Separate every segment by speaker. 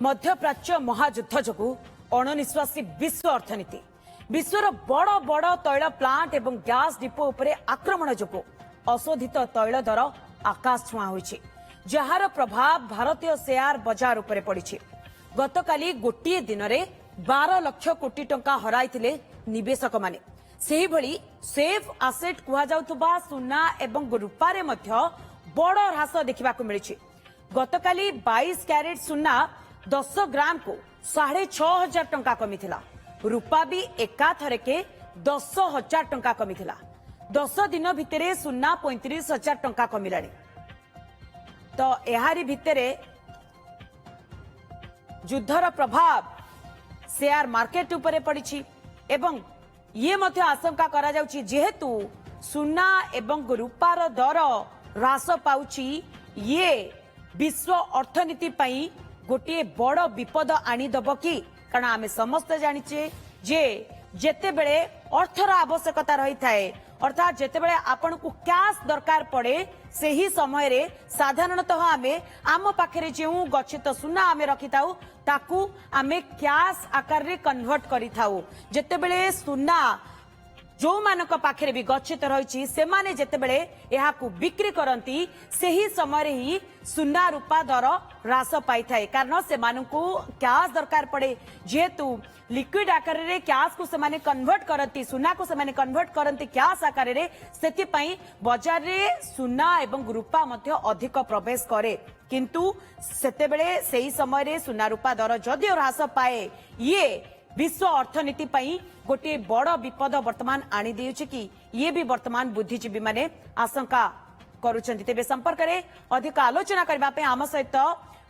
Speaker 1: मध्यप्राच्य महायुद्ध जोगु अणनिश्वासी विश्व अर्थनीति विश्वर बड़ बड़ तैल प्लांट एवं गैस डिपो उपरे आक्रमण जोगु अशोधित तैल दर आकाश छुआ होइछि जार प्रभाव भारतीय शेयर बाजार उपरे पड़िछि। गतकाली गोटे दिन में 12 लाख कोटी टंका हराइथिले निवेशक माने। सेही भली सेफ आसेट कुहा जाउथबा सुना एवं रूपारे मध्य बड़ ह्रास देखा मिली। गतकाली 22 कैरेट सुना 10 ग्राम को 6,500 टंका कमी थिला। रूपा भी एकाथरे के 10,000 टंका कमी थिला। 10 दिन भितरे सुना 35,000 टंका कमिलानी। तो एहारी भितरे युद्धर प्रभाव शेयर मार्केट उपरे पड़िछि एवं ये मध्य आशंका करा जाउछि जेहेतु सुना एवं रूपार दर ह्रास पाउछि ये विश्व अर्थनीति पई गोटे बड़ विपद आनीदब कि कारण आमे समस्त जानिचे जे जेते बेले अर्थर आवश्यकता रही थाए अर्थात जेते बेले आपन को कैश दरकार पड़े सेही समय रे साधारणतः आमे आम पाखरे जेउ गच्छित सुना आमे रखिताउ ताकू आमे कैश आकार रे कन्वर्ट करिथाउ। जेते बेले सुना जो मानक पाखरे भी गच्छित रही सेमाने जेतेबेले एहाकू बिक्री करती सेही समय रे ही सुना रूपा दर ह्रास पाई थाए कारण से मानकू कैश दरकार पड़े जेहेतु लिक्विड आकार रे कैश को सेमाने कन्वर्ट करती सुना को सेमाने कन्वर्ट करती कैश आकार रे सेति पई बाजार रे सुना एवं रूपा मध्य अधिक प्रवेश करे किंतु सेतेबेले सेही समय रे सुना रूपा दर जदि ह्रास पाए ये विश्व अर्थनीति पई गोटे बड़ विपद वर्तमान आनी देउछि कि ये भी वर्तमान बुद्धिजीवी माने आशंका करूछन्ति। तेबे संपर्क रे अधिक आलोचना करबा पे आम सहित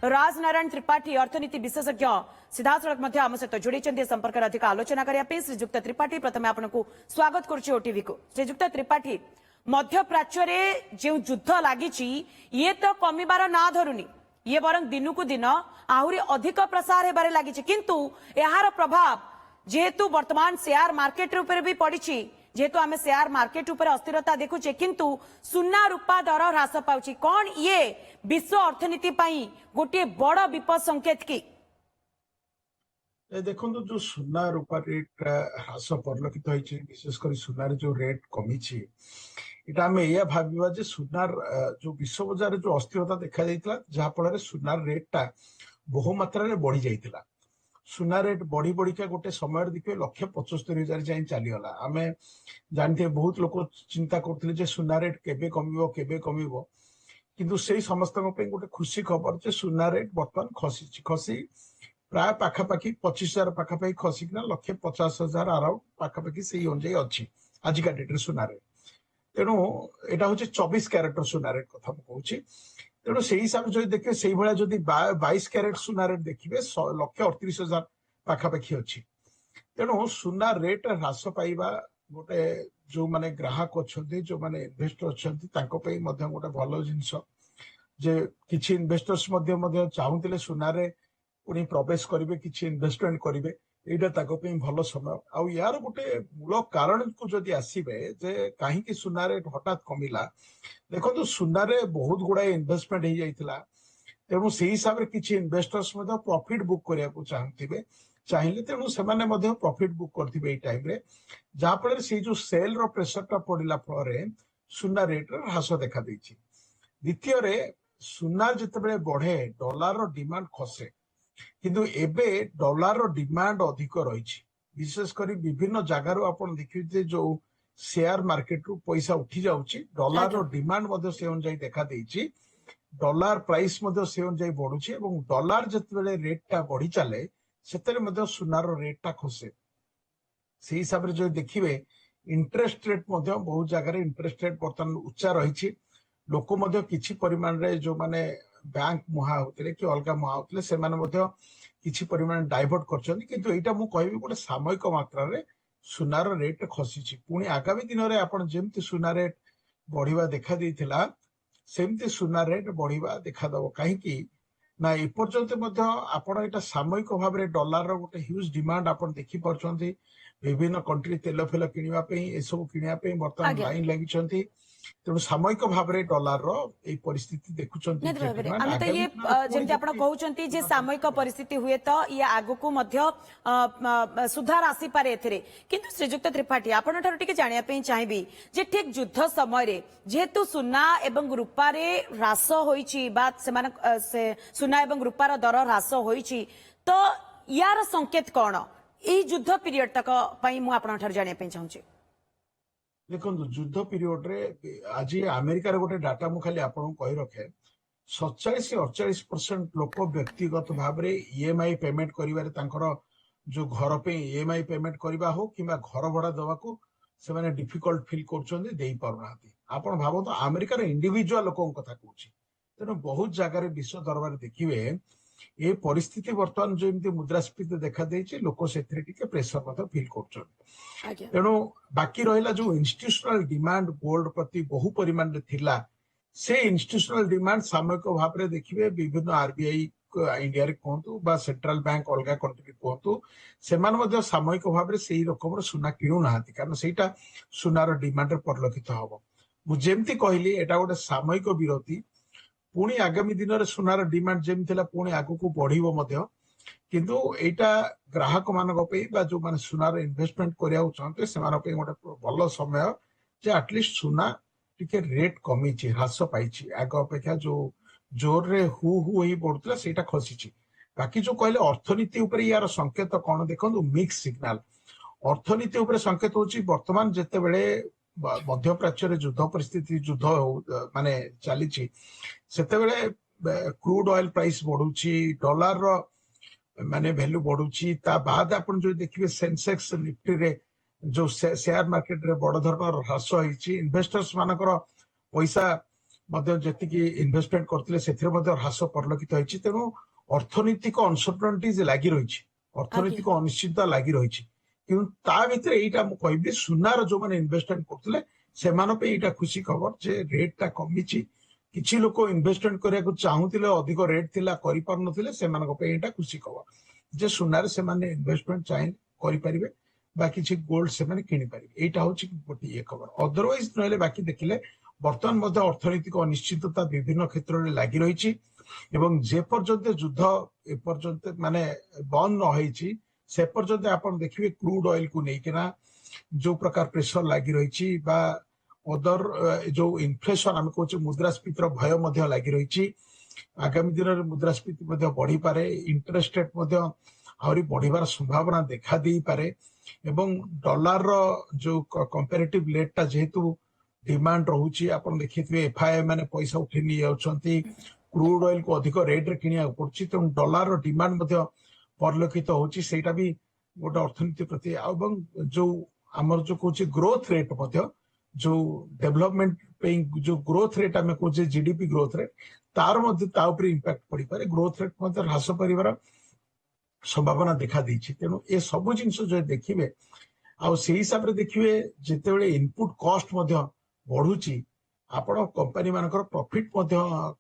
Speaker 1: राजनारायण त्रिपाठी अर्थनीति विशेषज्ञ सिद्धार्थ मध्य आम सहित जोड़ीचन्ति। संपर्क रे अधिक आलोचना करिया पे श्रीजुक्त त्रिपाठी प्रथमे आपनकु स्वागत करूछि ओटीवी को। श्रीजुक्त त्रिपाठी मध्यप्राच्य रे जे युद्ध लागिछि ये तो कमिबार ना धरुनी ये बरं दिनकू दिन आहुरी अधिक प्रसार हेबारे लागिछि किंतु एहार प्रभाव जेहेतु वर्तमान शेयर मार्केट ऊपर भी पड़िछि जेहेतु आमे शेयर मार्केट ऊपर अस्थिरता देखुचे किंतु सुना रूपा दर ह्रास पाउछि कोन ये विश्व अर्थनीति पई गोटे बड़ विपद संकेत की
Speaker 2: देखो जो सुना रूपा रेट ह्रास परिलक्षित होइछि विशेषकर सुनार जो रेट कमिछि इटा आमे या भाबिबा जे सुनार जो विश्व बाजार जो अस्थिरता देखा जाइतला जहा फल सुनार रेट टा बहु मात्रा रे बढ़ी जाइतला। सुना रेट बढ़ी बढ़ी का गोटे समय देखिए 1,75,000 जाए चलीगला। आमे जानते बहुत लोग चिंता करते जे सुना रेट केबे कमिबो किंतु सेही समस्त गोटे खुशी खबर जे सुना रेट बर्तमान खसी प्राय पाखापाखी 25,000 पाखापाखी खसिकिना 1,50,000 अराउंड पाखापाखी से अनुजाई अच्छी आजिका डेट सुना रेट। तेणु यहाँ हूँ 24 क्यारेटर सुना रेट कथा मुझे तेणु से हिसाब से देखिए से भाया जदि 22 क्यारेट सुना रेट देखिए 1,38,000 पाखापाखी अच्छी। तेणु सुना रेट ह्रास पाइबा गोटे जो माने ग्राहक अच्छा जो माने इन्वेस्टर अच्छा गोटे भल जिनस जे किसी इन्वेस्टर्स चाहूले सुना रे पुणी प्रवेश करेंगे किसी इन्वेस्टमेंट करेंगे यहाँ भल समय आउ यार गोटे मूल कारण को जदि आसबे जे कहीं सुना रेट हठात कमिला देखो सुना रे बहुत गुड़ाए इन्वेस्टमेंट हो जाइतिला तेणु से हिसाब से किसी इन्वेस्टर्स प्रॉफिट बुक करने को चाहते चाहिए तेणु से प्रॉफिट बुक करते टाइम रे जहाँफल से जो सेल रो प्रेसर टा पड़ा फल सुना रेट ह्रास देखा देछि। द्वितीय सुना जिते बढ़े डॉलर रो डिमांड खसे किंतु एबे डॉलर रो डिमांड अधिक रही विशेषकर विभिन्न जगार आप देखिए जो शेयर मार्केट रु पैसा उठी जाउछि डॉलर रो डिमांड से अनुजाई देखा देछि डॉलर प्राइस से अनुजाई बढ़ुछि एवं डॉलर जिते रेट टा बढ़ी चले से सुनार रेट टा खसे से हिसाब से जो देखिए इंटरेस्ट रेट बहुत जगह इंटरेस्ट रेट बर्तमान उच्चा रही लोक किछि परिमाण रे जो माने बैंक मुहा होते कि अलग मुहा होते से किछि परिमाण डाइवर्ट करछन्ती किंतु एटा मु कहबी गोटे सामयिक मात्रा रे सुनार रेट खसी पुणी आगामी दिन में आपन जेमती सुना रेट बढ़िया देखा देइथिला सेमती सुना रेट बढ़िया देखा दबो कहीं ना एपर्यंत आपन एटा सामयिक भाव में डॉलर रो गोटे ह्यूज डिमांड आपन देखि परछन्ती विभिन्न कंट्री तेल फेल किनिबा पे ए सब किनिबा पे वर्तमान लाइन लागिछन्ती ତେଣୁ ସାମୟିକ ଭାବରେ ଡଲାରର ଏଇ ପରିସ୍ଥିତି ଦେଖୁଛନ୍ତି
Speaker 1: ନିହାତି ଭାବରେ
Speaker 2: JP
Speaker 1: ଆମେ ତ
Speaker 2: ଆଗାମୀ
Speaker 1: ଇଏ
Speaker 2: ଦିନରେ ପୁଣି
Speaker 1: ଯେମିତି ଆପଣ
Speaker 2: ଯଦି
Speaker 1: କହୁଛନ୍ତି ଯେ ସାମୟିକ ପରିସ୍ଥିତି ହୁଏ ତ ଇଏ ଆଗକୁ ମଧ୍ୟ ସୁଧାର ଆସିପାରେ ଏଥିରେ କିନ୍ତୁ ଶ୍ରୀଯୁକ୍ତ ତ୍ରିପାଠୀ ଆପଣଙ୍କଠାରୁ ଟିକେ ଜାଣିବା ପାଇଁ ଚାହିଁବି ଯେ ଠିକ ଯୁଦ୍ଧ ସମୟରେ ଯେହେତୁ ସୁନା ଏବଂ ରୂପାରେ ହ୍ରାସ ହୋଇଛି ବା ସୁନା ଏବଂ ରୂପାର ଦର ହ୍ରାସ ହୋଇଛି ତ ୟାର ସଂକେତ କଣ ଏଇ ଯୁଦ୍ଧ ପିରିୟଡ ତକ ପାଇଁ ମୁଁ ଆପଣଙ୍କଠାରୁ ଜାଣିବା ପାଇଁ ଚାହୁଁଛି।
Speaker 2: ଦେଖନ୍ତୁ ଯୁଦ୍ଧ ପିରିୟଡରେ ଆଜି ଆମେରିକାର ଗୋଟେ ଡାଟା ମୁଁ ଖାଲି ଆପଣଙ୍କୁ କହି ରଖେ 47-48% ଲୋକ ବ୍ୟକ୍ତିଗତ ଭାବରେ ଇଏମଆଇ ପେମେଣ୍ଟ କରିବାରେ ତାଙ୍କର ଯୋଉ ଘର ପାଇଁ ଇଏମଆଇ ପେମେଣ୍ଟ କରିବା ହଉ କିମ୍ବା ଘର ଭଡା ଦେବାକୁ ସେମାନେ ଡିଫିକଲ୍ଟ ଫିଲ୍ କରୁଛନ୍ତି ଦେଇପାରୁନାହାନ୍ତି। ଆପଣ ଭାବନ୍ତୁ ଆମେରିକାର ଇଣ୍ଡିଭିଜୁଆଲ ଲୋକଙ୍କ କଥା କହୁଛି। ତେଣୁ ବହୁତ ଜାଗାରେ ବିଶ୍ୱ ଦରବାରରେ ଦେଖିବେ ଏ ପରିସ୍ଥିତି ବର୍ତ୍ତମାନ ଯେମିତି ମୁଦ୍ରାସ୍ଫୀତି ଦେଖାଦେଇଛି ଲୋକ ସେଥିରେ ଟିକେ ପ୍ରେସର ମଧ୍ୟ ଫିଲ୍ କରୁଛନ୍ତି।
Speaker 1: ଆଜ୍ଞା
Speaker 2: ତେଣୁ ବାକି ରହିଲା ଯୋଉ ଇନଷ୍ଟିଟ୍ୟୁସନାଲ ଡିମାଣ୍ଡ ଗୋଲ୍ଡ ପ୍ରତି ବହୁ ପରିମାଣରେ ଥିଲା ସେ ଇନଷ୍ଟିଟ୍ୟୁସନାଲ ଡିମାଣ୍ଡ ସାମୟିକ ଭାବରେ ଦେଖିବେ ବିଭିନ୍ନ ଆରବିଆଇ ଇଣ୍ଡିଆରେ କୁହନ୍ତୁ ବା ସେଣ୍ଟ୍ରାଲ ବ୍ୟାଙ୍କ ଅଲଗା କଣ୍ଟ୍ରି କୁହନ୍ତୁ ସେମାନେ ମଧ୍ୟ ସାମୟିକ ଭାବରେ ସେଇ ରକମର ସୁନା କିଣୁନାହାନ୍ତି କାରଣ ସେଇଟା ସୁନାର ଡିମାଣ୍ଡରେ ପରିଲକ୍ଷିତ ହବ। ମୁଁ ଯେମିତି କହିଲି ଏଟା ଗୋଟେ ସାମୟିକ ବିରତି ପୁଣି ଆଗାମୀ ଦିନରେ ସୁନାର ଡିମାଣ୍ଡ ଯେମିତି ଥିଲା ପୁଣି ଆଗକୁ ବଢିବ ମଧ୍ୟ କିନ୍ତୁ ଏଇଟା ଗ୍ରାହକ ମାନଙ୍କ ପାଇଁ ବା ଯୋଉମାନେ ସୁନାର ଇନଭେଷ୍ଟମେଣ୍ଟ କରିବାକୁ ଚାହୁଁଛନ୍ତି ସେମାନଙ୍କ ପାଇଁ ଗୋଟେ ଭଲ ସମୟ ଯେ ଆଟଲିଷ୍ଟ ସୁନା ଟିକେ ରେଟ୍ କମିଛି ହ୍ରାସ ପାଇଛି ଆଗ ଅପେକ୍ଷା ଯୋଉ ଜୋରରେ ହୁ ହୁ ହେଇ ପଡୁଥିଲା ସେଇଟା ଖସିଛି। ବାକି ଯୋଉ କହିଲେ ଅର୍ଥନୀତି ଉପରେ ୟାର ସଂକେତ କଣ ଦେଖନ୍ତୁ ମିକ୍ସ ସିଗ୍ନାଲ। ଅର୍ଥନୀତି ଉପରେ ସଂକେତ ହଉଛି ବର୍ତ୍ତମାନ ଯେତେବେଳେ ମଧ୍ୟପ୍ରାଚ୍ୟରେ ଯୁଦ୍ଧ ପରିସ୍ଥିତି ଯୁଦ୍ଧ ମାନେ ଚାଲିଛି ସେତେବେଳେ କ୍ରୁଡ ଅଏଲ ପ୍ରାଇସ ବଢୁଛି ଡଲାରର ମାନେ ଭ୍ୟାଲୁ ବଢୁଛି ତା ବାଦ ଆପଣ ଯଦି ଦେଖିବେ ସେନ୍ସେକ୍ସ ନିଫ୍ଟିରେ ଯୋଉ ସେୟାର ମାର୍କେଟରେ ବଡ ଧରଣର ହ୍ରାସ ହେଇଛି ଇନଭେଷ୍ଟର୍ସ ମାନଙ୍କର ପଇସା ମଧ୍ୟ ଯେତିକି ଇନଭେଷ୍ଟମେଣ୍ଟ କରିଥିଲେ ସେଥିରେ ମଧ୍ୟ ହ୍ରାସ ପରିଲକ୍ଷିତ ହେଇଛି। ତେଣୁ ଅର୍ଥନୈତିକ ଅନସର୍ଟନିଟିଜ ଲାଗି ରହିଛି
Speaker 1: ଆଜ୍ଞା
Speaker 2: ଅର୍ଥନୈତିକ ଅନିଶ୍ଚିତତା ଲାଗି ରହିଛି କିନ୍ତୁ ତା ଭିତରେ ଏଇଟା ମୁଁ କହିବି ସୁନାର ଯୋଉମାନେ ଇନଭେଷ୍ଟମେଣ୍ଟ କରୁଥିଲେ ସେମାନଙ୍କ ପାଇଁ ଏଇଟା ଖୁସି ଖବର ଯେ ରେଟ୍ ଟା କମିଛି। କିଛି ଲୋକ ଇନଭେଷ୍ଟମେଣ୍ଟ କରିବାକୁ ଚାହୁଁଥିଲେ ଅଧିକ ରେଟ୍ ଥିଲା କରିପାରୁନଥିଲେ ସେମାନଙ୍କ ପାଇଁ ଏଇଟା ଖୁସି ଖବର ଯେ ସୁନାରେ ସେମାନେ ଇନଭେଷ୍ଟମେଣ୍ଟ କରିପାରିବେ ବା କିଛି ଗୋଲ୍ଡ ସେମାନେ କିଣିପାରିବେ ଏଇଟା ହଉଛି ଗୋଟେ ଇଏ ଖବର। ଅଦରୱାଇଜ ନହେଲେ ବାକି ଦେଖିଲେ ବର୍ତ୍ତମାନ ମଧ୍ୟ ଅର୍ଥନୈତିକ ଅନିଶ୍ଚିତତା ବିଭିନ୍ନ କ୍ଷେତ୍ରରେ ଲାଗି ରହିଛି ଏବଂ ଯେ ପର୍ଯ୍ୟନ୍ତ ଯୁଦ୍ଧ ଏପର୍ଯ୍ୟନ୍ତ ମାନେ ବନ୍ଦ ନ ହେଇଛି ସେ ପର୍ଯ୍ୟନ୍ତ ଆପଣ ଦେଖିବେ କ୍ରୁଡ ଅଏଲକୁ ନେଇକିନା ଯୋଉ ପ୍ରକାର ପ୍ରେସର ଲାଗି ରହିଛି ବା ଅଦର ଯୋଉ ଇନଫ୍ଲେସନ ଆମେ କହୁଛେ ମୁଦ୍ରାସ୍ଫୀତିର ଭୟ ମଧ୍ୟ ଲାଗି ରହିଛି। ଆଗାମୀ ଦିନରେ ମୁଦ୍ରାସ୍ଫୀତି ମଧ୍ୟ ବଢିପାରେ ଇଣ୍ଟରେଷ୍ଟ ରେଟ୍ ମଧ୍ୟ ଆହୁରି ବଢିବାର ସମ୍ଭାବନା ଦେଖା ଦେଇପାରେ ଏବଂ ଡଲାରର ଯୋଉ କମ୍ପାରେଟିଭ ରେଟଟା ଯେହେତୁ ଡିମାଣ୍ଡ ରହୁଛି ଆପଣ ଦେଖିଥିବେ ଏଫଆଇଆଇ ମାନେ ପଇସା ଉଠେଇ ନେଇଯାଉଛନ୍ତି କ୍ରୁଡ ଅଏଲକୁ ଅଧିକ ରେଟରେ କିଣିବାକୁ ପଡୁଛି ତେଣୁ ଡଲାରର ଡିମାଣ୍ଡ ମଧ୍ୟ ପରିଲକ୍ଷିତ ହଉଛି ସେଇଟା ବି ଗୋଟେ ଅର୍ଥନୀତି ପ୍ରତି ଏବଂ ଯୋଉ ଆମର ଯୋଉ କହୁଛି ଗ୍ରୋଥ ରେଟ୍ ମଧ୍ୟ ଯୋଉ ଡେଭଲପମେଣ୍ଟ ପାଇଁ ଯୋଉ ଗ୍ରୋଥ ରେଟ୍ ଆମେ କହୁଛେ ଜିଡିପି ଗ୍ରୋଥ ରେଟ୍ ତାର ମଧ୍ୟ ତା ଉପରେ ଇମ୍ପାକ୍ଟ ପଡିପାରେ ଗ୍ରୋଥ ରେଟ୍ ମଧ୍ୟ ହ୍ରାସ କରିବାର ସମ୍ଭାବନା ଦେଖା ଦେଇଛି। ତେଣୁ ଏ ସବୁ ଜିନିଷ ଯଦି ଦେଖିବେ ଆଉ ସେଇ ହିସାବରେ ଦେଖିବେ ଯେତେବେଳେ ଇନପୁଟ କଷ୍ଟ ମଧ୍ୟ ବଢୁଛି ଆପଣ କମ୍ପାନୀ ମାନଙ୍କର ପ୍ରଫିଟ ମଧ୍ୟ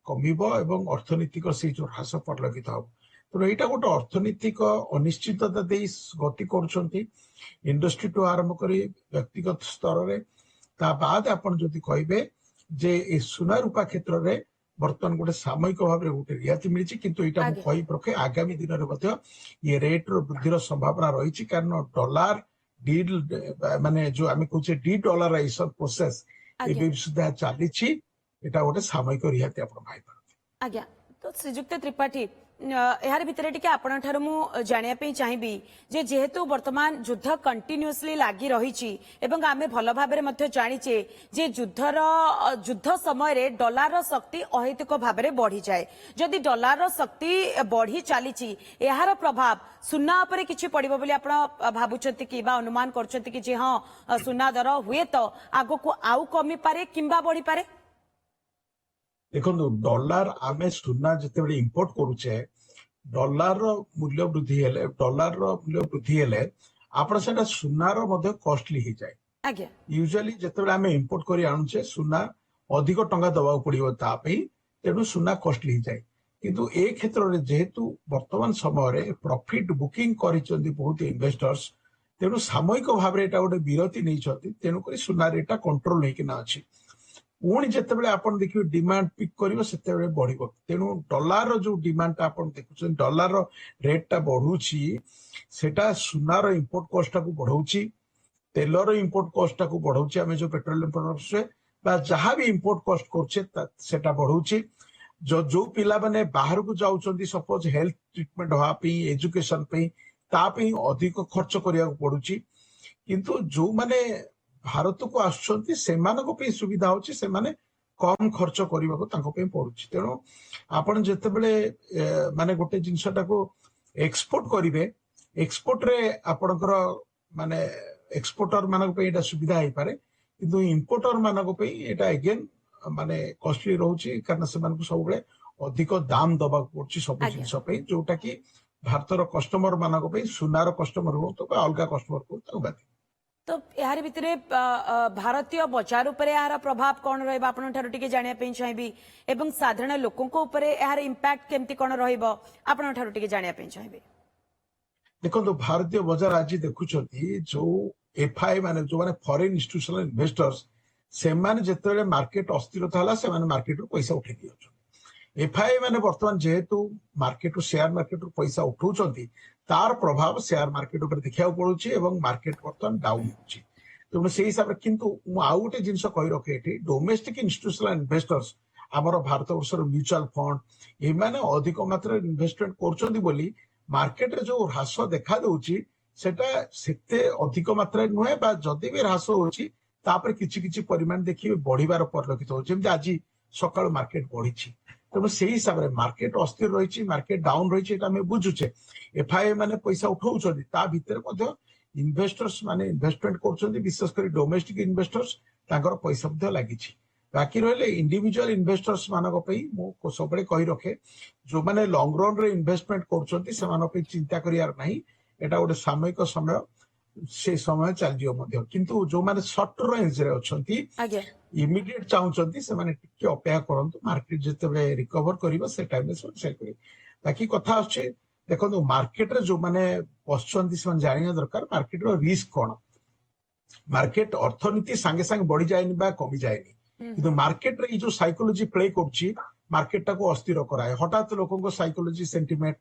Speaker 2: କମିବ ଏବଂ ଅର୍ଥନୈତିକ ସେଇ ଯୋଉ ହ୍ରାସ ପରିଲକ୍ଷିତ ହବ। ତେଣୁ ଏଇଟା ଗୋଟେ ଅର୍ଥନୈତିକ ଅନିଶ୍ଚିତତା ଦେଇ ଗତି କରୁଛନ୍ତି ଇଣ୍ଡଷ୍ଟ୍ରିଠୁ ଆରମ୍ଭ କରି ବ୍ୟକ୍ତିଗତ ସ୍ତରରେ ତା ବାଦ ଆପଣ ଯଦି କହିବେ ଯେ ଏ ସୁନା ରୂପା କ୍ଷେତ୍ରରେ ବର୍ତ୍ତମାନ ଗୋଟେ ସାମୟିକ ଭାବରେ ଗୋଟେ ରିହାତି ମିଳିଛି କିନ୍ତୁ ଏଇଟା ମୁଁ
Speaker 1: ଆଜ୍ଞା
Speaker 2: କହି ରଖେ ଆଗାମୀ ଦିନରେ ମଧ୍ୟ ଏ ରେଟ୍ର ବୃଦ୍ଧିର ସମ୍ଭାବନା ରହିଛି କାରଣ ଡଲାର ମାନେ ଯୋଉ ଆମେ କହୁଛେ ଡି ଡଲାରାଇଜେସନ ପ୍ରୋସେସ
Speaker 1: ଆଜ୍ଞା
Speaker 2: ଏବେ ସୁଦ୍ଧା ଚାଲିଛି ଏଟା ଗୋଟେ ସାମୟିକ ରିହାତି ଆପଣ ପାଇପାରନ୍ତି।
Speaker 1: ଆଜ୍ଞା ତ ଶ୍ରୀଯୁକ୍ତ ତ୍ରିପାଠୀ ଏହାର ଭିତରେ ଟିକେ ଆପଣଙ୍କଠାରୁ ମୁଁ ଜାଣିବା ପାଇଁ ଚାହିଁବି ଯେ ଯେହେତୁ ବର୍ତ୍ତମାନ ଯୁଦ୍ଧ କଣ୍ଟିନ୍ୟୁଅସଲି ଲାଗି ରହିଛି ଏବଂ ଆମେ ଭଲ ଭାବରେ ମଧ୍ୟ ଜାଣିଛେ ଯେ ଯୁଦ୍ଧ ସମୟରେ ଡଲାରର ଶକ୍ତି ଅହେତୁକ ଭାବରେ ବଢିଯାଏ ଯଦି ଡଲାରର ଶକ୍ତି ବଢି ଚାଲିଛି ଏହାର ପ୍ରଭାବ ସୁନା ଉପରେ କିଛି ପଡିବ ବୋଲି ଆପଣ ଭାବୁଛନ୍ତି କି ବା ଅନୁମାନ କରୁଛନ୍ତି କି ଯେ ହଁ ସୁନା ଦର ହୁଏତ ଆଗକୁ ଆଉ କମିପାରେ କିମ୍ବା ବଢିପାରେ।
Speaker 2: ଦେଖନ୍ତୁ ଡଲାର ଆମେ ସୁନା ଯେତେବେଳେ ଇମ୍ପୋର୍ଟ କରୁଛେ ଡଲାରର ମୂଲ୍ୟ ବୃଦ୍ଧି ହେଲେ ଆପଣ ସେଟା ସୁନାର ମଧ୍ୟ କଷ୍ଟଲି ହେଇଯାଏ।
Speaker 1: ଆଜ୍ଞା
Speaker 2: ୟୁଜୁଆଲି ଯେତେବେଳେ ଆମେ ଇମ୍ପୋର୍ଟ କରି ଆଣୁଛେ ସୁନା ଅଧିକ ଟଙ୍କା ଦବାକୁ ପଡିବ ତା ପାଇଁ ତେଣୁ ସୁନା କଷ୍ଟଲି ହେଇଯାଏ କିନ୍ତୁ ଏ କ୍ଷେତ୍ରରେ ଯେହେତୁ ବର୍ତ୍ତମାନ ସମୟରେ ପ୍ରଫିଟ ବୁକିଂ କରିଛନ୍ତି ବହୁତ ଇନଭେଷ୍ଟର୍ସ ତେଣୁ ସାମୟିକ ଭାବରେ ଏଟା ଗୋଟେ ବିରତି ନେଇଛନ୍ତି ତେଣୁକରି ସୁନା ରେଟଟା କଣ୍ଟ୍ରୋଲ ହେଇକିନା ଅଛି। ପୁଣି ଯେତେବେଳେ ଆପଣ ଦେଖିବେ ଡିମାଣ୍ଡ ପିକ୍ କରିବ ସେତେବେଳେ ବଢିବ। ତେଣୁ ଡଲାରର ଯୋଉ ଡିମାଣ୍ଡଟା ଆପଣ ଦେଖୁଛନ୍ତି, ଡଲାରର ରେଟଟା ବଢୁଛି, ସେଟା ସୁନାର ଇମ୍ପୋର୍ଟ କଷ୍ଟଟାକୁ ବଢଉଛି, ତେଲର ଇମ୍ପୋର୍ଟ କଷ୍ଟଟାକୁ ବଢଉଛି। ଆମେ ଯୋଉ ପେଟ୍ରୋଲିୟମ ପ୍ରଡକ୍ଟସ ବା ଯାହା ବି ଇମ୍ପୋର୍ଟ କଷ୍ଟ କରୁଛେ ସେଟା ବଢଉଛି। ଯୋଉ ପିଲାମାନେ ବାହାରକୁ ଯାଉଛନ୍ତି, ସପୋଜ ହେଲ୍ଥ ଟ୍ରିଟମେଣ୍ଟ ହବା ପାଇଁ, ଏଜୁକେସନ ପାଇଁ, ତା ପାଇଁ ଅଧିକ ଖର୍ଚ୍ଚ କରିବାକୁ ପଡୁଛି। କିନ୍ତୁ ଯୋଉମାନେ ଭାରତକୁ ଆସୁଛନ୍ତି ସେମାନଙ୍କ ପାଇଁ ସୁବିଧା ହଉଛି, ସେମାନେ କମ ଖର୍ଚ୍ଚ କରିବାକୁ ତାଙ୍କ ପାଇଁ ପଡୁଛି। ତେଣୁ ଆପଣ ଯେତେବେଳେ ମାନେ ଗୋଟେ ଜିନିଷଟାକୁ ଏକ୍ସପୋର୍ଟ କରିବେ, ଏକ୍ସପୋର୍ଟରେ ଆପଣଙ୍କର ମାନେ ଏକ୍ସପୋର୍ଟର ମାନଙ୍କ ପାଇଁ ଏଇଟା ସୁବିଧା ହେଇପାରେ, କିନ୍ତୁ ଇମ୍ପୋର୍ଟର ମାନଙ୍କ ପାଇଁ ଏଇଟା ଏଗେନ୍ ମାନେ କଷ୍ଟଲି ରହୁଛି, କାରଣ ସେମାନଙ୍କୁ ସବୁବେଳେ ଅଧିକ ଦାମ ଦବାକୁ ପଡୁଛି ସବୁ
Speaker 1: ଆଜ୍ଞା।
Speaker 2: ଜିନିଷ ପାଇଁ, ଯୋଉଟା କି ଭାରତର କଷ୍ଟମର ମାନଙ୍କ ପାଇଁ, ସୁନାର କଷ୍ଟମର ହୁଅନ୍ତୁ ବା ଅଲଗା କଷ୍ଟମର ହୁଅନ୍ତୁ ତାକୁ ବାଧିବ।
Speaker 1: ତ ଏହାର ଭିତରେ ଭାରତୀୟ ବଜାର ଉପରେ ଏହାର ପ୍ରଭାବ କଣ ରହିବ ଆପଣଙ୍କ ଠାରୁ ଟିକେ ଜାଣିବା ପାଇଁ ଚାହିଁବି, ଏବଂ ସାଧାରଣ ଲୋକଙ୍କ ଉପରେ ଏହାର ଇମ୍ପାକ୍ଟ କେମିତି କଣ ରହିବ ଆପଣଙ୍କ ଠାରୁ ଟିକେ ଜାଣିବା ପାଇଁ ଚାହିଁବି।
Speaker 2: ଦେଖନ୍ତୁ, ଭାରତୀୟ ବଜାର ଆଜି ଦେଖୁଛନ୍ତି, ଯୋଉ ଏଫଆଇ ମାନେ ଯୋଉମାନେ ଫରେନ୍ ଇନଷ୍ଟିଟ୍ୟୁସନାଲ ଇନଭେଷ୍ଟର୍ସ, ସେମାନେ ଯେତେବେଳେ ମାର୍କେଟ ଅସ୍ଥିରତା ହେଲା ସେମାନେ ମାର୍କେଟରୁ ପଇସା ଉଠେଇ ଦିଅନ୍ତି। ଏଫଆଇ ମାନେ ବର୍ତ୍ତମାନ ଯେହେତୁ ମାର୍କେଟରୁ ସେୟାର ମାର୍କେଟରୁ ପଇସା ଉଠଉଛନ୍ତି, ତାର ପ୍ରଭାବ ସେୟାର ମାର୍କେଟ ଉପରେ ଦେଖିବାକୁ ପଡୁଛି ଏବଂ ମାର୍କେଟ ବର୍ତ୍ତମାନ ଡାଉନ ହେଉଛି। ତେଣୁ ସେଇ ହିସାବରେ, କିନ୍ତୁ ମୁଁ ଆଉ ଗୋଟେ ଜିନିଷ କହି ରଖେ ଏଠି, ଡୋମେଷ୍ଟିକ ଇନଷ୍ଟିଟ୍ୟୁସନାଲ ଇନଭେଷ୍ଟର୍ସ, ଆମର ଭାରତ ବର୍ଷର ମ୍ୟୁଚୁଆଲ ଫଣ୍ଡ, ଏମାନେ ଅଧିକ ମାତ୍ରାରେ ଇନଭେଷ୍ଟମେଣ୍ଟ କରୁଛନ୍ତି ବୋଲି ମାର୍କେଟରେ ଯୋଉ ହ୍ରାସ ଦେଖା ଦଉଛି ସେଟା ସେତେ ଅଧିକ ମାତ୍ରାରେ ନୁହେଁ, ବା ଯଦି ବି ହ୍ରାସ ହଉଛି ତାପରେ କିଛି କିଛି ପରିମାଣ ଦେଖିବେ ବଢିବାର ପରିଲକ୍ଷିତ ହଉଛି, ଯେମିତି ଆଜି ସକାଳୁ ମାର୍କେଟ ବଢିଛି। ତେଣୁ ସେଇ ହିସାବରେ ମାର୍କେଟ ଅସ୍ଥିର ରହିଛି, ମାର୍କେଟ ଡାଉନ ରହିଛି, ଏଟା ଆମେ ବୁଝୁଛେ। ଏଫଆଇଆଇ ମାନେ ପଇସା ଉଠଉଛନ୍ତି, ତା ଭିତରେ ମଧ୍ୟ ଇନଭେଷ୍ଟର୍ସ ମାନେ ଇନଭେଷ୍ଟମେଣ୍ଟ କରୁଛନ୍ତି, ବିଶେଷ କରି ଡୋମେଷ୍ଟିକ ଇନଭେଷ୍ଟର୍ସ, ତାଙ୍କର ପଇସା ମଧ୍ୟ ଲାଗିଛି। ବାକି ରହିଲେ ଇଣ୍ଡିଭିଜୁଆଲ ଇନଭେଷ୍ଟର୍ସ ମାନଙ୍କ ପାଇଁ ମୁଁ ସବୁବେଳେ କହି ରଖେ, ଯୋଉମାନେ ଲଙ୍ଗ ରନ ରେ ଇନଭେଷ୍ଟମେଣ୍ଟ କରୁଛନ୍ତି ସେମାନଙ୍କ ପାଇଁ ଚିନ୍ତା କରିବାର ନାହିଁ, ଏଟା ଗୋଟେ ସାମୟିକ ସମୟ, ସେ ସମୟ ଚାଲିଯିବ ମଧ୍ୟ। କିନ୍ତୁ ଯୋଉମାନେ ସର୍ଟ ରେଞ୍ଜରେ ଅଛନ୍ତି,
Speaker 1: ଆଜ୍ଞା।
Speaker 2: ଇମିଡିଏଟ ଚାହୁଁଛନ୍ତି, ସେମାନେ ଟିକେ ଅପେକ୍ଷା କରନ୍ତୁ, ମାର୍କେଟ ଯେତେବେଳେ ରିକଭର କରିବ ସେ ଟାଇମରେ ସେମାନେ ସେଲ୍ କରିବେ। ବାକି କଥା ଆସୁଛି, ଦେଖନ୍ତୁ ମାର୍କେଟରେ ଯୋଉମାନେ ବସୁଛନ୍ତି ସେମାନେ ଜାଣିବା ଦରକାର ମାର୍କେଟର ରିସ୍କ କଣ। ମାର୍କେଟ ଅର୍ଥନୀତି ସାଙ୍ଗେ ସାଙ୍ଗେ ବଢିଯାଏନି ବା କମିଯାଏନି, କିନ୍ତୁ ମାର୍କେଟରେ ଏଇ ଯୋଉ ସାଇକୋଲୋଜି ପ୍ଲେ କରୁଛି, ମାର୍କେଟଟାକୁ ଅସ୍ଥିର କରାଏ। ହଠାତ୍ ଲୋକଙ୍କ ସାଇକୋଲୋଜି, ସେଣ୍ଟିମେଣ୍ଟ,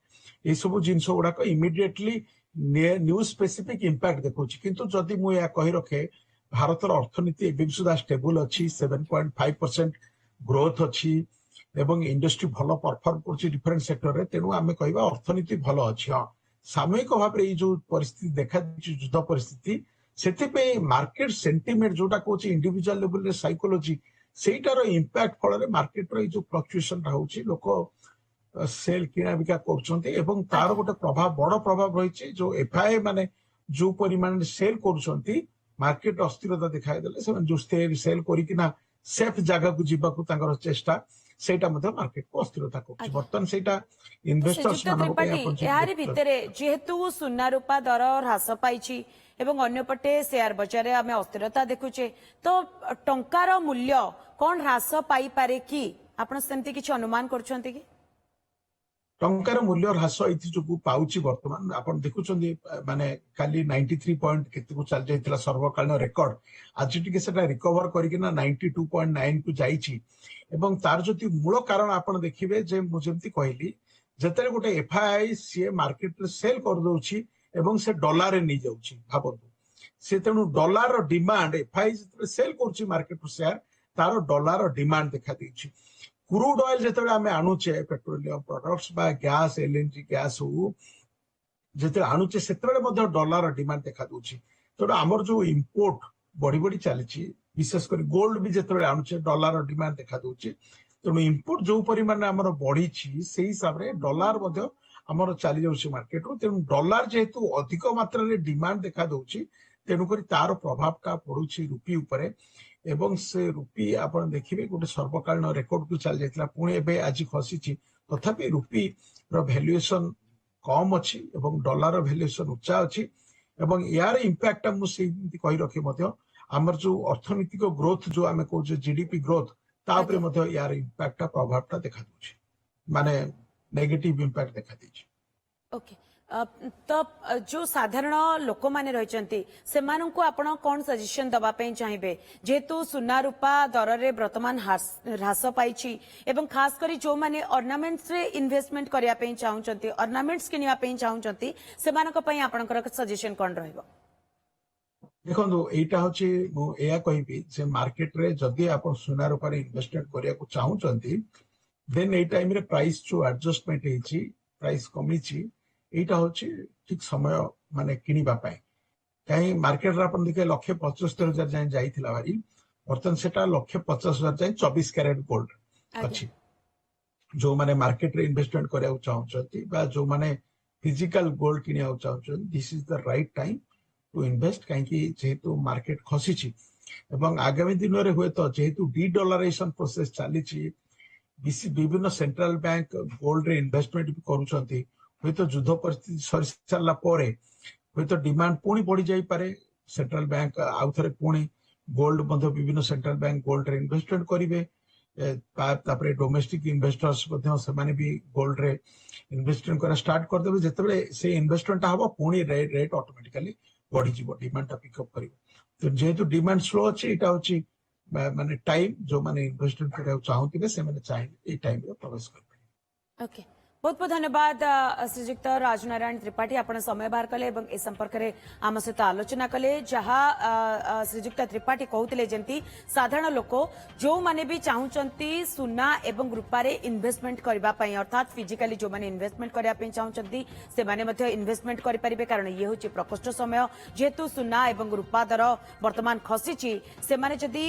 Speaker 2: ଏସବୁ ଜିନିଷ ଗୁଡାକ ଇମିଡିଏଟଲି ନ୍ୟୁଜ ସ୍ପେସିଫିକ ଇମ୍ପାକ୍ଟ ଦେଖଉଛି। କିନ୍ତୁ ଯଦି ମୁଁ ଏହା କହି ରଖେ, ଭାରତର ଅର୍ଥନୀତି ଏବେ ବି ସୁଦ୍ଧା ଷ୍ଟେବୁଲ ଅଛି, 7.5% ଗ୍ରୋଥ ଅଛି ଏବଂ ଇଣ୍ଡଷ୍ଟ୍ରି ଭଲ ପରଫର୍ମ କରୁଛି ଡିଫରେଣ୍ଟ ସେକ୍ଟରରେ। ତେଣୁ ଆମେ କହିବା ଅର୍ଥନୀତି ଭଲ ଅଛି। ହଁ, ସାମୟିକ ଭାବରେ ଏଇ ଯୋଉ ପରିସ୍ଥିତି ଦେଖାଦେଇଛି, ଯୁଦ୍ଧ ପରିସ୍ଥିତି, ସେଥିପାଇଁ ମାର୍କେଟ ସେଣ୍ଟିମେଣ୍ଟ ଯୋଉଟା କହୁଛି ଇଣ୍ଡିଭିଜୁଆଲ ଲେଭେଲରେ ସାଇକୋଲୋଜି, ସେଇଟାର ଇମ୍ପାକ୍ଟ ଫଳରେ ମାର୍କେଟର ଏଇ ଯୋଉ ଫ୍ଲକ୍ଚୁଏସନଟା ହଉଛି, ଲୋକ ସେଲ୍ କିଣା ବିକା କରୁଛନ୍ତି ଏବଂ ତାର
Speaker 1: ଆଜ୍ଞା।
Speaker 2: ଗୋଟେ ପ୍ରଭାବ, ବଡ ପ୍ରଭାବ ରହିଛି। ଯୋଉ ଏଫଆଇଆଇ ମାନେ ଯୋଉ ପରିମାଣରେ ସେଲ୍ କରୁଛନ୍ତି, ମାର୍କେଟ ଅସ୍ଥିରତା ଦେଖାଦେଲେ ସେମାନେ ଯୋଉ ସେଲ୍ କରିକିନା ସେଫ୍ ଜାଗାକୁ ଯିବାକୁ ତାଙ୍କର ଚେଷ୍ଟା, ସେଇଟା ମଧ୍ୟ ମାର୍କେଟକୁ ଅସ୍ଥିରତା କରୁଛି।
Speaker 1: ଆଜ୍ଞା।
Speaker 2: ବର୍ତ୍ତମାନ ସେଇଟା
Speaker 1: ତ
Speaker 2: ଇନଭେଷ୍ଟର୍ସ
Speaker 1: ଶ୍ରୀଯୁକ୍ତ
Speaker 2: ମାନଙ୍କ ପାଇଁ
Speaker 1: ତ୍ରିପାଠୀ,
Speaker 2: ଆପଣ ଯଦି
Speaker 1: ଏହାରି
Speaker 2: ଦେଖୁଛନ୍ତି।
Speaker 1: ଭିତରେ ଯେହେତୁ ସୁନା ରୂପା ଦର ହ୍ରାସ ପାଇଛି ଏବଂ ଅନ୍ୟପଟେ ସେୟାର ବଜାରରେ ଆମେ ଅସ୍ଥିରତା ଦେଖୁଛେ, ତ ଟଙ୍କାର ମୂଲ୍ୟ କଣ ହ୍ରାସ ପାଇପାରେ କି? ଆପଣ ସେମିତି କିଛି ଅନୁମାନ କରୁଛନ୍ତି କି?
Speaker 2: ଟଙ୍କାର ମୂଲ୍ୟ ହ୍ରାସ ଏଥି ଯୋଗୁ ପାଉଛି। ବର୍ତ୍ତମାନ ଆପଣ ଦେଖୁଛନ୍ତି, ମାନେ କାଲି 93 ପଏଣ୍ଟ କେତେକୁ ଚାଲି ଯାଇଥିଲା ସର୍ବକାଳୀନ ରେକର୍ଡ, ଆଜି ଟିକେ ସେଟା ରିକଭର କରିକିନା 92.9 କୁ ଯାଇଛି। ଏବଂ ତାର ଯଦି ମୂଳ କାରଣ ଆପଣ ଦେଖିବେ, ଯେ ମୁଁ ଯେମିତି କହିଲି, ଯେତେବେଳେ ଗୋଟେ ଏଫଆଇଆଇ ସିଏ ମାର୍କେଟରେ ସେଲ୍ କରିଦଉଛି ଏବଂ ସେ ଡଲାରରେ ନେଇଯାଉଛି, ଭାବନ୍ତୁ ସେ, ତେଣୁ ଡଲାର ଡିମାଣ୍ଡ, ଏଫଆଇଆଇ ଯେତେବେଳେ ସେଲ୍ କରୁଛି ମାର୍କେଟରୁ ସେୟାର, ତାର ଡଲାର ଡିମାଣ୍ଡ ଦେଖାଦେଇଛି। କ୍ରୁଡ ଅଏଲ ଯେତେବେଳେ ଆମେ ଆଣୁଛେ, ପେଟ୍ରୋଲିୟମ ପ୍ରଡକ୍ଟସ ବା ଗ୍ୟାସ, ଏଲଏନଜି ଗ୍ୟାସ ହଉ, ଯେତେବେଳେ ଆଣୁଛେ ସେତେବେଳେ ମଧ୍ୟ ଡଲାର ଡିମାଣ୍ଡ ଦେଖାଦେଉଛି। ତେଣୁ ଆମର ଯୋଉ ଇମ୍ପୋର୍ଟ ବଢି ବଢି ଚାଲିଛି, ବିଶେଷ କରି ଗୋଲ୍ଡ ବି ଯେତେବେଳେ ଆଣୁଛେ, ଡଲାର ଡିମାଣ୍ଡ ଦେଖାଦେଉଛି। ତେଣୁ ଇମ୍ପୋର୍ଟ ଯୋଉ ପରିମାଣରେ ଆମର ବଢିଛି, ସେଇ ହିସାବରେ ଡଲାର ମଧ୍ୟ ଆମର ଚାଲି ଯାଉଛି ମାର୍କେଟରୁ। ତେଣୁ ଡଲାର ଯେହେତୁ ଅଧିକ ମାତ୍ରାରେ ଡିମାଣ୍ଡ ଦେଖାଦେଉଛି, ତେଣୁକରି ତାର ପ୍ରଭାବଟା ପଡୁଛି ରୁପି ଉପରେ। ଏବଂ ସେ ରୁପି ଆପଣ ଦେଖିବେ ଗୋଟେ ସର୍ବକାଳୀନ ରେକର୍ଡକୁ ଚାଲି ଯାଇଥିଲା, ପୁଣି ଏବେ ଆଜି ଖସିଛି। ତଥାପି ରୁପିର ଭ୍ୟାଲୁଏସନ କମ ଅଛି ଏବଂ ଡଲାର ଭ୍ୟାଲୁଏସନ ଉଚ୍ଚା ଅଛି। ଏବଂ ଏହାର ଇମ୍ପାକ୍ଟଟା ମୁଁ ସେମିତି କହି ରଖି ମଧ୍ୟ, ଆମର ଯୋଉ ଅର୍ଥନୈତିକ ଗ୍ରୋଥ ଯୋଉ ଆମେ କହୁଛେ ଜିଡିପି ଗ୍ରୋଥ, ତା ଉପରେ
Speaker 1: ଆଜ୍ଞା।
Speaker 2: ମଧ୍ୟ ଏହାର ଇମ୍ପାକ୍ଟଟା, ପ୍ରଭାବଟା ଦେଖାଦେଉଛି, ମାନେ ନେଗେଟିଭ ଇମ୍ପାକ୍ଟ ଦେଖାଦେଇଛି।
Speaker 1: ଓକେ। तो जो साधारण लोक माने रहिचंती सेमानंकु आपण कोन सजेशन दबा पई चाहिबे जेतु सुना रूपा दर रे वर्तमान ह्रास पाइछि एवं खास करी जो माने ऑर्नामेंट्स रे इन्वेस्टमेंट करिया पई चाहुचंती ऑर्नामेंट्स किनिया पई चाहुचंती सेमानक पई आपणकर सजेशन कोन रहइबो
Speaker 2: ଦେଖନ୍ତୁ ଏଇଟା ହଉଛି ମୁଁ ଏଇଆ କହିବି ଯେ ମାର୍କେଟରେ ଯଦି ଆପଣ ସୁନା ରୂପାରେ ଇନଭେଷ୍ଟମେଣ୍ଟ କରିବାକୁ ଚାହୁଁଛନ୍ତି ଦେନ୍ ଏଇ ଟାଇମରେ ପ୍ରାଇସ୍ ଯୋଉ ଆଡଜଷ୍ଟମେଣ୍ଟ ହେଇଛି ପ୍ରାଇସ୍ କମିଛି ଏଇଟା ହଉଛି ଠିକ ସମୟ ମାନେ କିଣିବା ପାଇଁ କାହିଁ ମାର୍କେଟରେ ଆପଣ ଦେଖିବେ 1,75,000 ଯାଏଁ ଯାଇଥିଲା ଭାରି ବର୍ତ୍ତମାନ ସେଟା 1,50,000 ଯାଏଁ 24 କ୍ୟାରେଟ ଗୋଲ୍ଡ ଅଛି ଯୋଉମାନେ ମାର୍କେଟରେ ଇନଭେଷ୍ଟମେଣ୍ଟ କରିବାକୁ ଚାହୁଁଛନ୍ତି ବା ଯୋଉମାନେ ଫିଜିକାଲ ଗୋଲ୍ଡ କିଣିବାକୁ ଚାହୁଁଛନ୍ତି this is the right time to invest कहीं जेहेतु मार्केट खसी एवं आगामी दिन में हुए तो जेहेतु डीडॉलराइजेशन प्रोसेस चली विभिन्न सेंट्रल बैंक गोल्ड रे इन्वेस्टमेंट भी करुछंती हुए तो युद्ध परिस्थिति सरी सारा पर हुए तो डिमांड पुणी बढ़ी जाई पारे सेंट्रल बैंक आउ थे पुणी गोल्ड मध्य विभिन्न सेंट्रल बैंक गोल्ड रे इन्वेस्टमेंट करेंगे तापरे डोमेस्टिक इन्वेस्टर्स से भी गोल्ड रे इन्वेस्टमेंट करा स्टार्ट करदेबे जेतेबेले से इन्वेस्टमेंट हबो पुणी रेट ऑटोमेटिकली बढ़ी डिमांड पिकअप कर तो जेहेतु डिमांड स्लो अच्छे यहाँ हूँ माने टाइम जो माने इन्वेस्टमेंट करने चाहूते से माने चाहिए टाइम रे प्रवेश कर
Speaker 1: ओके बहुत बहुत धन्यवाद श्रीजुक्त राजनारायण त्रिपाठी आपण समय बाहर कले एवं ए संपर्क में आम सहित आलोचना कले जहाँ श्रीजुक्त त्रिपाठी कहते जमी साधारण लोक जो माने भी चाहूंती सुना एवं रूपारे इन्वेस्टमेंट करने अर्थात फिजिकाली जो माने इन्वेस्टमेंट करने चाहूंती से माने मध्य इन्वेस्टमेंट करें कारण ये हूँ प्रकोष्ठ समय जेहेतु सुना एवं रूपा दर वर्तमान खसी से माने जदि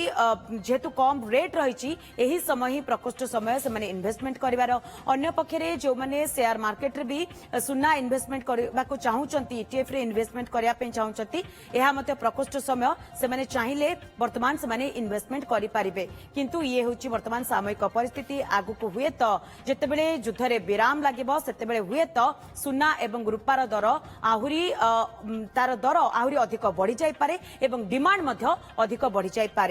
Speaker 1: जेहेतु कम रेट रही यही समय ही प्रकोष्ठ समय से माने इन्वेस्टमेंट करिवार अन्य पक्षरे जो माने शेयर मार्केट रे भी सुना इन्वेस्टमेंट करबा को चाहूचंती ईटीएफ रे इन्वेस्टमेंट करिया पे चाहूचंती एहा मते प्रकोष्ठ समय से माने चाहिले वर्तमान से माने इन्वेस्टमेंट करि पारिबे किंतु ये होची वर्तमान सामयिक परिस्थिति आगु को हुए तो जेतेबेले युद्ध रे विराम लागिबो सेतेबेले हुए तो सुना एवं रूपार दर आहुरी तार दर आहुरी अधिक बढ़ी जाई पारे एवं डिमांड मध्य अधिक बढ़ी जाई पारे